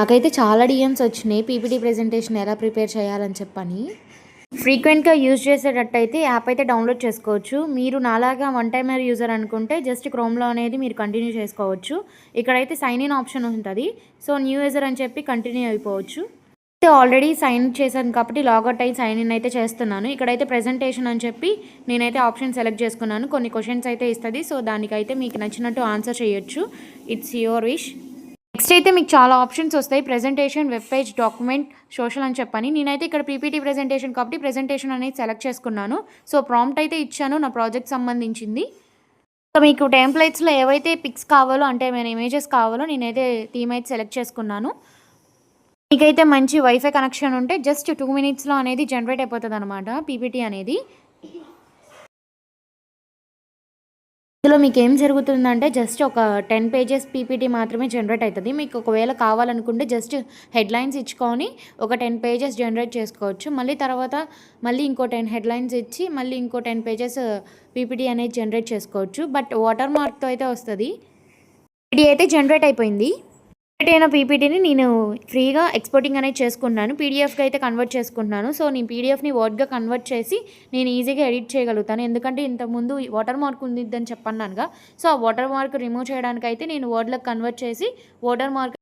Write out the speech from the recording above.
నాకైతే చాలా డిఎమ్స్ వచ్చినాయి పీపీటీ ప్రెజెంటేషన్ ఎలా ప్రిపేర్ చేయాలని చెప్పని. ఫ్రీక్వెంట్గా యూజ్ చేసేటట్టయితే యాప్ అయితే డౌన్లోడ్ చేసుకోవచ్చు. మీరు నాలాగా వన్ టైమర్ యూజర్ అనుకుంటే జస్ట్ క్రోమ్లో అనేది మీరు కంటిన్యూ చేసుకోవచ్చు. ఇక్కడైతే సైన్ ఇన్ ఆప్షన్ ఉంటుంది. సో న్యూ యూజర్ అని చెప్పి కంటిన్యూ అయిపోవచ్చు. అయితే ఆల్రెడీ సైన్ చేశాను కాబట్టి లాగౌట్ అయ్యి సైన్ ఇన్ అయితే చేస్తున్నాను. ఇక్కడైతే ప్రెజెంటేషన్ అని చెప్పి నేనైతే ఆప్షన్ సెలెక్ట్ చేసుకున్నాను. కొన్ని క్వశ్చన్స్ అయితే ఇస్తుంది. సో దానికైతే మీకు నచ్చినట్టు ఆన్సర్ చేయొచ్చు. It's your wish. నెక్స్ట్ అయితే మీకు చాలా ఆప్షన్స్ వస్తాయి. Presentation, web page, document, social అని చెప్పని. నేనైతే ఇక్కడ పీపీటీ ప్రెజెంటేషన్ కాబట్టి ప్రెజెంటేషన్ అనేది సెలెక్ట్ చేసుకున్నాను. సో ప్రాంప్ట్ అయితే ఇచ్చాను నా ప్రాజెక్ట్ సంబంధించింది. సో మీకు టెంప్లెట్స్లో ఏవైతే పిక్స్ కావాలో అంటే ఏమైనా ఇమేజెస్ కావాలో నేనైతే థీమ్ అయితే సెలెక్ట్ చేసుకున్నాను. మీకైతే మంచి వైఫై కనెక్షన్ ఉంటే జస్ట్ 2 minutesలో అనేది జనరేట్ అయిపోతుంది అనమాట పీపీటీ అనేది. ఇందులో మీకు ఏం జరుగుతుందంటే జస్ట్ ఒక 10 pages పీపీటీ మాత్రమే జనరేట్ అవుతుంది. మీకు ఒకవేళ కావాలనుకుంటే జస్ట్ హెడ్లైన్స్ ఇచ్చుకొని ఒక 10 pages జనరేట్ చేసుకోవచ్చు. మళ్ళీ తర్వాత ఇంకో 10 headlines ఇచ్చి మళ్ళీ ఇంకో 10 pages పీపీటీ అనేది జనరేట్ చేసుకోవచ్చు. బట్ వాటర్ మార్క్తో అయితే వస్తుంది. పీపీటీ అయితే జనరేట్ అయిపోయింది. జనరేట్ అయిన పీపీటీని నేను ఫ్రీగా ఎక్స్పోర్టింగ్ అనేది చేసుకుంటున్నాను. పీడిఎఫ్గా అయితే కన్వర్ట్ చేసుకుంటున్నాను. సో నేను పీడిఎఫ్ని వర్డ్గా కన్వర్ట్ చేసి నేను ఈజీగా ఎడిట్ చేయగలుగుతాను. ఎందుకంటే ఇంతకుముందు వాటర్ మార్క్ ఉండిద్దని చెప్పన్నానుగా. సో ఆ వాటర్ మార్క్ రిమూవ్ చేయడానికి అయితే నేను వర్డ్లోకి కన్వర్ట్ చేసి వాటర్ మార్క్